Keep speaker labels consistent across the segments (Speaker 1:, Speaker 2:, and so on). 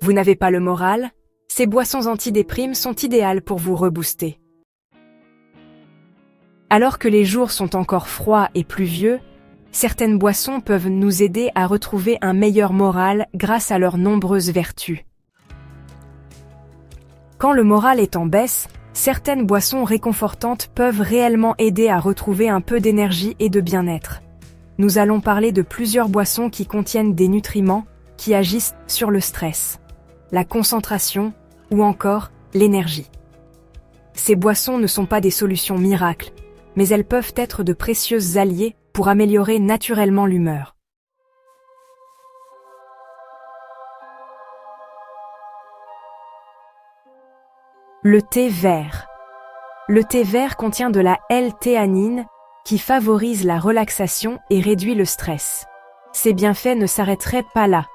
Speaker 1: Vous n'avez pas le moral? Ces boissons antidéprimes sont idéales pour vous rebooster. Alors que les jours sont encore froids et pluvieux, certaines boissons peuvent nous aider à retrouver un meilleur moral grâce à leurs nombreuses vertus. Quand le moral est en baisse, certaines boissons réconfortantes peuvent réellement aider à retrouver un peu d'énergie et de bien-être. Nous allons parler de plusieurs boissons qui contiennent des nutriments qui agissent sur le stress, la concentration ou encore l'énergie. Ces boissons ne sont pas des solutions miracles, mais elles peuvent être de précieux alliés pour améliorer naturellement l'humeur. Le thé vert. Le thé vert contient de la L-théanine qui favorise la relaxation et réduit le stress. Ces bienfaits ne s'arrêteraient pas là.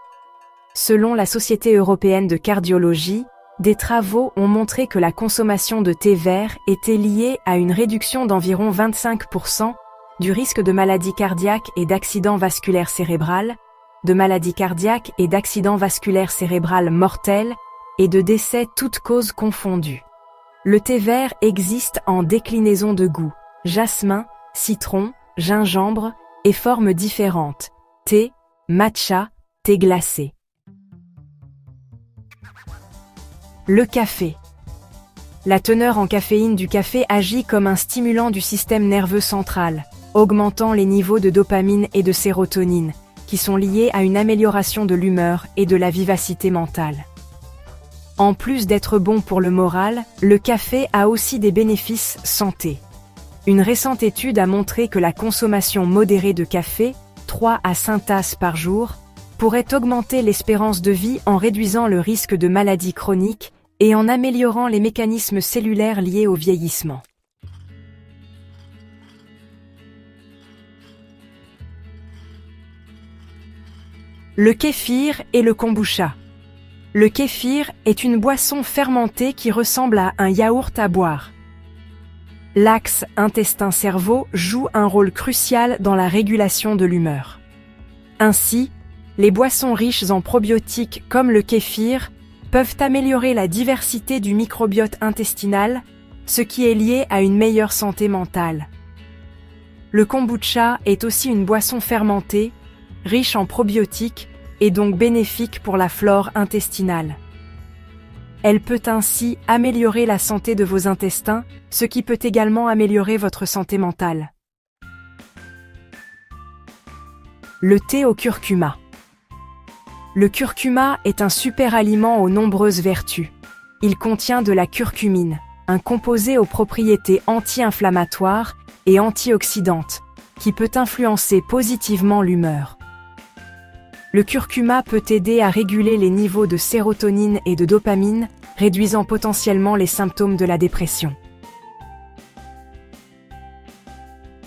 Speaker 1: Selon la Société européenne de cardiologie, des travaux ont montré que la consommation de thé vert était liée à une réduction d'environ 25% du risque de maladie cardiaque et d'accident vasculaire cérébral, de maladie cardiaque et d'accident vasculaire cérébral mortel et de décès toutes causes confondues. Le thé vert existe en déclinaison de goût, jasmin, citron, gingembre et formes différentes, thé, matcha, thé glacé. Le café. La teneur en caféine du café agit comme un stimulant du système nerveux central, augmentant les niveaux de dopamine et de sérotonine, qui sont liés à une amélioration de l'humeur et de la vivacité mentale. En plus d'être bon pour le moral, le café a aussi des bénéfices santé. Une récente étude a montré que la consommation modérée de café, 3 à 5 tasses par jour, pourrait augmenter l'espérance de vie en réduisant le risque de maladies chroniques et en améliorant les mécanismes cellulaires liés au vieillissement. Le kéfir et le kombucha. Le kéfir est une boisson fermentée qui ressemble à un yaourt à boire. L'axe intestin-cerveau joue un rôle crucial dans la régulation de l'humeur. Ainsi, les boissons riches en probiotiques comme le kéfir peuvent améliorer la diversité du microbiote intestinal, ce qui est lié à une meilleure santé mentale. Le kombucha est aussi une boisson fermentée, riche en probiotiques et donc bénéfique pour la flore intestinale. Elle peut ainsi améliorer la santé de vos intestins, ce qui peut également améliorer votre santé mentale. Le thé au curcuma. Le curcuma est un super aliment aux nombreuses vertus. Il contient de la curcumine, un composé aux propriétés anti-inflammatoires et antioxydantes, qui peut influencer positivement l'humeur. Le curcuma peut aider à réguler les niveaux de sérotonine et de dopamine, réduisant potentiellement les symptômes de la dépression.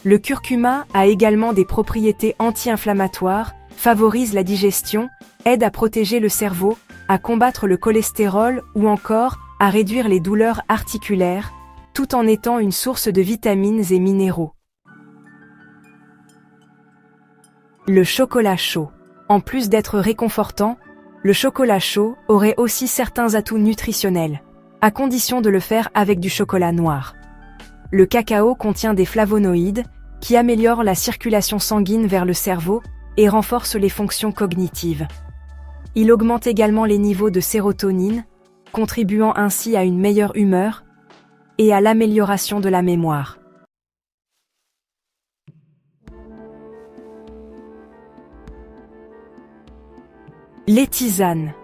Speaker 1: Le curcuma a également des propriétés anti-inflammatoires, favorise la digestion, aide à protéger le cerveau, à combattre le cholestérol ou encore à réduire les douleurs articulaires, tout en étant une source de vitamines et minéraux. Le chocolat chaud. En plus d'être réconfortant, le chocolat chaud aurait aussi certains atouts nutritionnels, à condition de le faire avec du chocolat noir. Le cacao contient des flavonoïdes qui améliorent la circulation sanguine vers le cerveau et renforcent les fonctions cognitives. Il augmente également les niveaux de sérotonine, contribuant ainsi à une meilleure humeur et à l'amélioration de la mémoire. Les tisanes.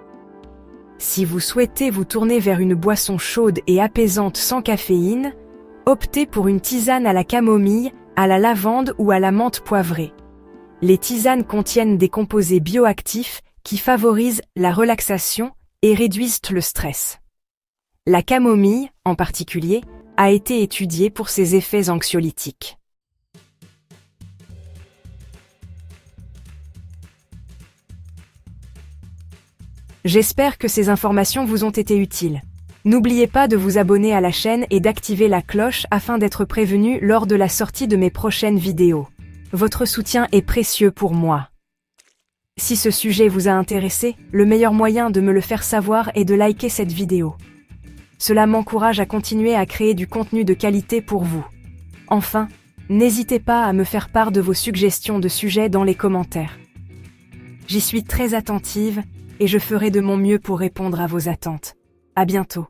Speaker 1: Si vous souhaitez vous tourner vers une boisson chaude et apaisante sans caféine, optez pour une tisane à la camomille, à la lavande ou à la menthe poivrée. Les tisanes contiennent des composés bioactifs qui favorisent la relaxation et réduisent le stress. La camomille, en particulier, a été étudiée pour ses effets anxiolytiques. J'espère que ces informations vous ont été utiles. N'oubliez pas de vous abonner à la chaîne et d'activer la cloche afin d'être prévenu lors de la sortie de mes prochaines vidéos. Votre soutien est précieux pour moi. Si ce sujet vous a intéressé, le meilleur moyen de me le faire savoir est de liker cette vidéo. Cela m'encourage à continuer à créer du contenu de qualité pour vous. Enfin, n'hésitez pas à me faire part de vos suggestions de sujets dans les commentaires. J'y suis très attentive et je ferai de mon mieux pour répondre à vos attentes. À bientôt.